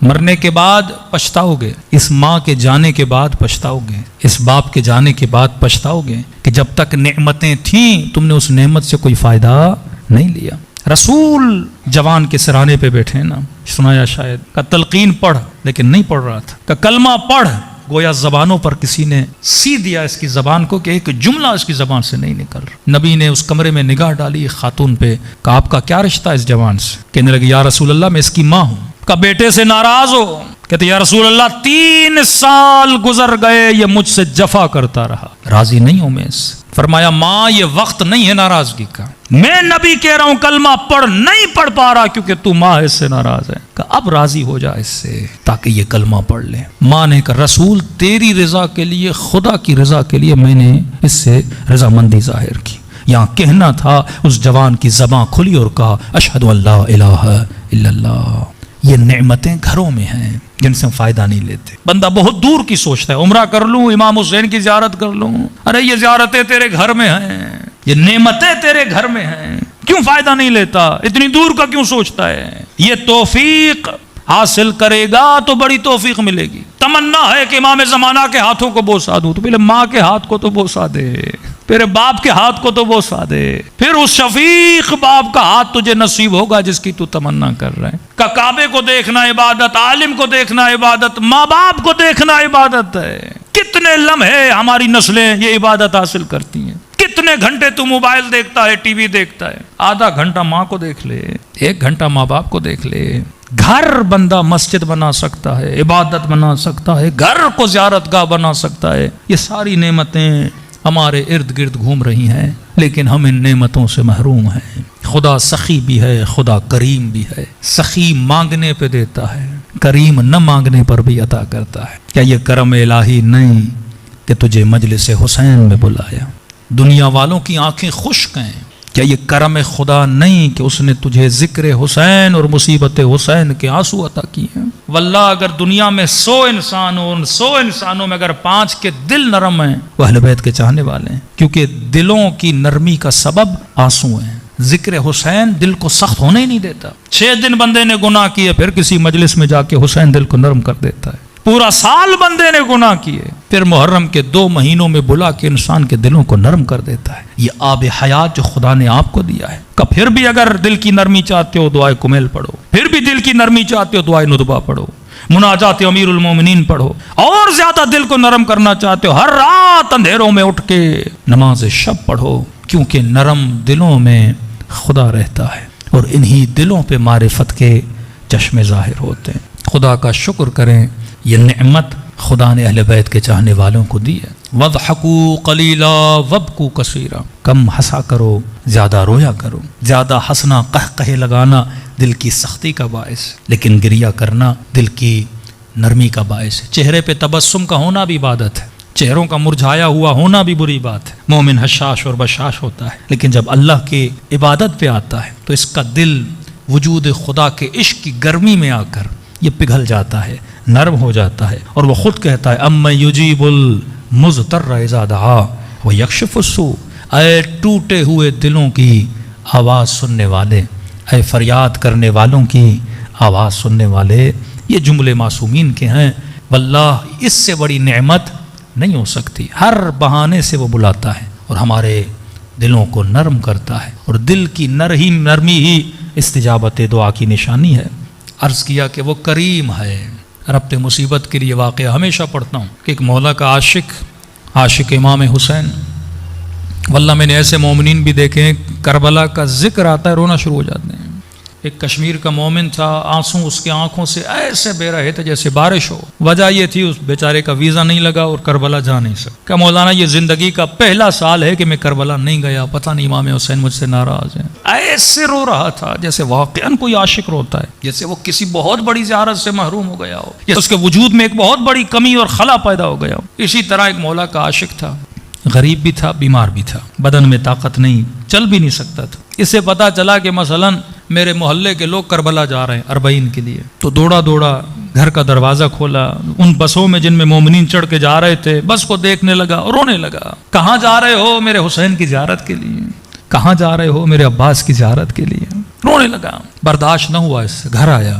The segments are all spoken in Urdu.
مرنے کے بعد پچھتاؤ گے، اس ماں کے جانے کے بعد پچھتاؤ گے، اس باپ کے جانے کے بعد پچھتاؤ گے کہ جب تک نعمتیں تھیں تم نے اس نعمت سے کوئی فائدہ نہیں لیا۔ رسول جوان کے سرانے پہ بیٹھے نا، سنایا شاید کہ تلقین پڑھ، لیکن نہیں پڑھ رہا تھا، کہ کلمہ پڑھ، گویا زبانوں پر کسی نے سی دیا اس کی زبان کو کہ ایک جملہ اس کی زبان سے نہیں نکل رہا۔ نبی نے اس کمرے میں نگاہ ڈالی ایک خاتون پہ، کہ آپ کا کیا رشتہ اس جوان سے؟ کہنے لگے یا رسول اللہ میں اس کی ماں ہوں۔ کہ بیٹے سے ناراض ہو؟ کہتے یا رسول اللہ 3 سال گزر گئے یہ مجھ سے جفا کرتا رہا، راضی نہیں ہوں میں اس سے۔ فرمایا ماں یہ وقت نہیں ہے ناراضگی کا، میں نبی کہہ رہا ہوں کلمہ پڑھ، نہیں پڑھ پا رہا کیونکہ تو ماں اس سے ناراض ہے، کہ اب راضی ہو جا اس سے تاکہ یہ کلمہ پڑھ لے۔ ماں نے کہا رسول تیری رضا کے لیے، خدا کی رضا کے لیے میں نے اس سے رضامندی ظاہر کی۔ یہاں کہنا تھا، اس جوان کی زبان کھلی اور کہا اشہد ان لا الہ الا اللہ۔ یہ نعمتیں گھروں میں ہیں جن سے ہم فائدہ نہیں لیتے۔ بندہ بہت دور کی سوچتا ہے، عمرہ کر لوں، امام حسین کی زیارت کر لوں، ارے یہ زیارتیں تیرے گھر میں ہیں، یہ نعمتیں تیرے گھر میں ہیں، کیوں فائدہ نہیں لیتا؟ اتنی دور کا کیوں سوچتا ہے؟ یہ توفیق حاصل کرے گا تو بڑی توفیق ملے گی۔ تمنا ہے کہ امام زمانہ کے ہاتھوں کو بوسا دوں، تو پہلے ماں کے ہاتھ کو تو بوسا دے، پھر باپ کے ہاتھ کو تو بوسا دے، پھر اس شفیق باپ کا ہاتھ تجھے نصیب ہوگا جس کی تو تمنا کر رہا ہے۔ کہ کعبے کو دیکھنا عبادت، عالم کو دیکھنا عبادت، ماں باپ کو دیکھنا عبادت ہے۔ کتنے لمحے ہماری نسلیں یہ عبادت حاصل کرتی ہیں، کتنے گھنٹے تو موبائل دیکھتا ہے، ٹی وی دیکھتا ہے، آدھا گھنٹہ ماں کو دیکھ لے، 1 گھنٹہ ماں باپ کو دیکھ لے۔ گھر بندہ مسجد بنا سکتا ہے، عبادت بنا سکتا ہے، گھر کو زیارت گاہ بنا سکتا ہے۔ یہ ساری نعمتیں ہمارے ارد گرد گھوم رہی ہیں، لیکن ہم ان نعمتوں سے محروم ہیں۔ خدا سخی بھی ہے، خدا کریم بھی ہے۔ سخی مانگنے پہ دیتا ہے، کریم نہ مانگنے پر بھی عطا کرتا ہے۔ کیا یہ کرم الہی نہیں کہ تجھے مجلس حسین میں بلایا؟ دنیا والوں کی آنکھیں خشک ہیں، کیا یہ کرم خدا نہیں کہ اس نے تجھے ذکر حسین اور مصیبت حسین کے آنسو عطا کیے ہیں؟ واللہ اگر دنیا میں 100 انسان ہو، ان 100 انسانوں میں اگر 5 کے دل نرم ہیں، وہ اہل بیت کے چاہنے والے ہیں، کیونکہ دلوں کی نرمی کا سبب آنسو ہیں۔ ذکر حسین دل کو سخت ہونے ہی نہیں دیتا۔ 6 دن بندے نے گناہ کیے، پھر کسی مجلس میں جا کے حسین دل کو نرم کر دیتا ہے۔ پورا سال بندے نے گناہ کیے، پھر محرم کے 2 مہینوں میں بلا کے انسان کے دلوں کو نرم کر دیتا ہے۔ یہ آب حیات جو خدا نے آپ کو دیا ہے، کہ پھر بھی اگر دل کی نرمی چاہتے ہو دعائے کمیل پڑھو، پھر بھی دل کی نرمی چاہتے ہو دعائے ندبہ پڑھو، مناجات امیر المومنین پڑھو، اور زیادہ دل کو نرم کرنا چاہتے ہو ہر رات اندھیروں میں اٹھ کے نماز شب پڑھو، کیونکہ نرم دلوں میں خدا رہتا ہے اور انہی دلوں پہ معرفت کے چشمے ظاہر ہوتے ہیں۔ خدا کا شکر کریں، یہ نعمت خدا نے اہل بیت کے چاہنے والوں کو دی ہے۔ وَضْحَكُوا قَلِيلًا وَابْكُوا كَثِيرًا، کم ہنسا کرو، زیادہ رویا کرو۔ زیادہ ہنسنا قہقہے لگانا دل کی سختی کا باعث، لیکن گریہ کرنا دل کی نرمی کا باعث ہے۔ چہرے پہ تبسم کا ہونا بھی عبادت ہے، چہروں کا مرجھایا ہوا ہونا بھی بری بات ہے۔ مومن حشاش اور بشاش ہوتا ہے، لیکن جب اللہ کی عبادت پہ آتا ہے تو اس کا دل وجود خدا کے عشق کی گرمی میں آ کر یہ پگھل جاتا ہے، نرم ہو جاتا ہے، اور وہ خود کہتا ہے اَمَّن يُجِيبُ الْمُضْطَرَّ إِذَا دَعَاهُ وَيَكْشِفُ السُّوءَ، اے ٹوٹے ہوئے دلوں کی آواز سننے والے، اے فریاد کرنے والوں کی آواز سننے والے۔ یہ جملے معصومین کے ہیں، واللہ اس سے بڑی نعمت نہیں ہو سکتی۔ ہر بہانے سے وہ بلاتا ہے اور ہمارے دلوں کو نرم کرتا ہے، اور دل کی نرمی ہی استجابت دعا کی نشانی ہے۔ عرض کیا کہ وہ کریم ہے۔ ربط مصیبت کے لیے واقعہ ہمیشہ پڑھتا ہوں کہ ایک مولا کا عاشق امام حسین، واللہ میں نے ایسے مومنین بھی دیکھے ہیں، کربلا کا ذکر آتا ہے رونا شروع ہو جاتے ہیں۔ ایک کشمیر کا مومن تھا، آنسو اس کے آنکھوں سے ایسے بہ رہے تھے جیسے بارش ہو۔ وجہ یہ تھی اس بیچارے کا ویزا نہیں لگا اور کربلا جا نہیں سکا۔ کہ مولانا یہ زندگی کا پہلا سال ہے کہ میں کربلا نہیں گیا، پتہ نہیں امام حسین مجھ سے ناراض ہیں۔ ایسے رو رہا تھا جیسے واقعاً کوئی عاشق روتا ہے، جیسے وہ کسی بہت بڑی زیارت سے محروم ہو گیا ہو، جیسے اس کے وجود میں ایک بہت بڑی کمی اور خلا پیدا ہو گیا ہو۔ اسی طرح ایک مولا کا عاشق تھا، غریب بھی تھا، بیمار بھی تھا، بدن میں طاقت نہیں، چل بھی نہیں سکتا تھا۔ اس سے پتا چلا کہ مثلا میرے محلے کے لوگ کربلا جا رہے ہیں 40 کے لیے، تو دوڑا گھر کا دروازہ کھولا، ان بسوں میں جن میں مومنین چڑھ کے جا رہے تھے بس کو دیکھنے لگا اور رونے لگا۔ کہاں جا رہے ہو؟ میرے حسین کی زیارت کے لیے۔ کہاں جا رہے ہو؟ میرے عباس کی زیارت کے لیے۔ رونے لگا، برداشت نہ ہوا اس سے، گھر آیا،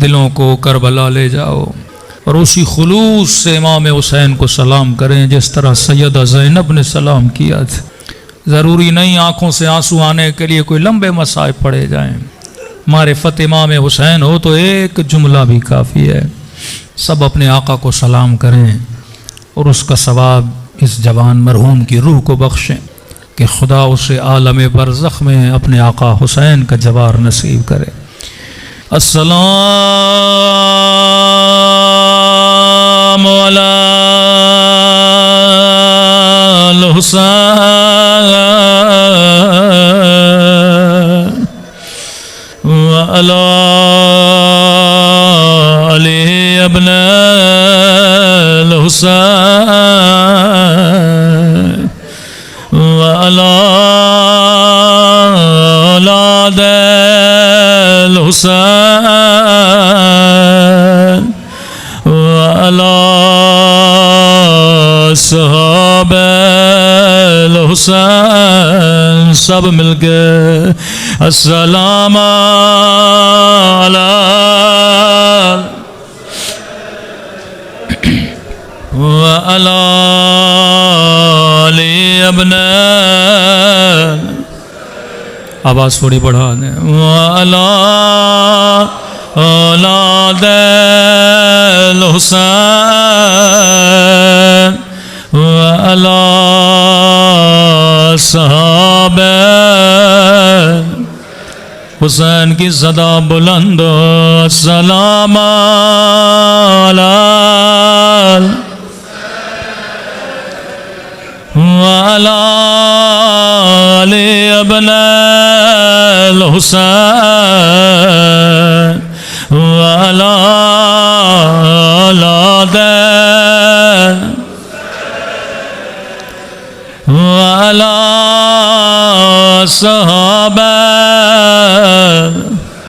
دلوں کو کربلا لے جاؤ اور اسی خلوص سے امام حسین کو سلام کریں جس طرح سیدہ زینب نے سلام کیا تھا۔ ضروری نہیں آنکھوں سے آنسو آنے کے لیے کوئی لمبے مصائب پڑے جائیں، معرفت امام حسین ہو تو ایک جملہ بھی کافی ہے۔ سب اپنے آقا کو سلام کریں اور اس کا ثواب اس جوان مرحوم کی روح کو بخشیں کہ خدا اسے عالم برزخ میں اپنے آقا حسین کا جوار نصیب کرے۔ السلام علی الحسین وعلی علی ابن الحسین وعلی اولاد الحسین وعلی صحابہ الحسین، سب مل کے السلام علی وعلی علی ابن، آواز تھوڑی بڑھا دیں، وعلی اولاد الحسین وعلی صحابہ حسین کی صدا بلند، السلام علی وعلی علی ابن الحسین وعلی اولاد وعلی صحابہ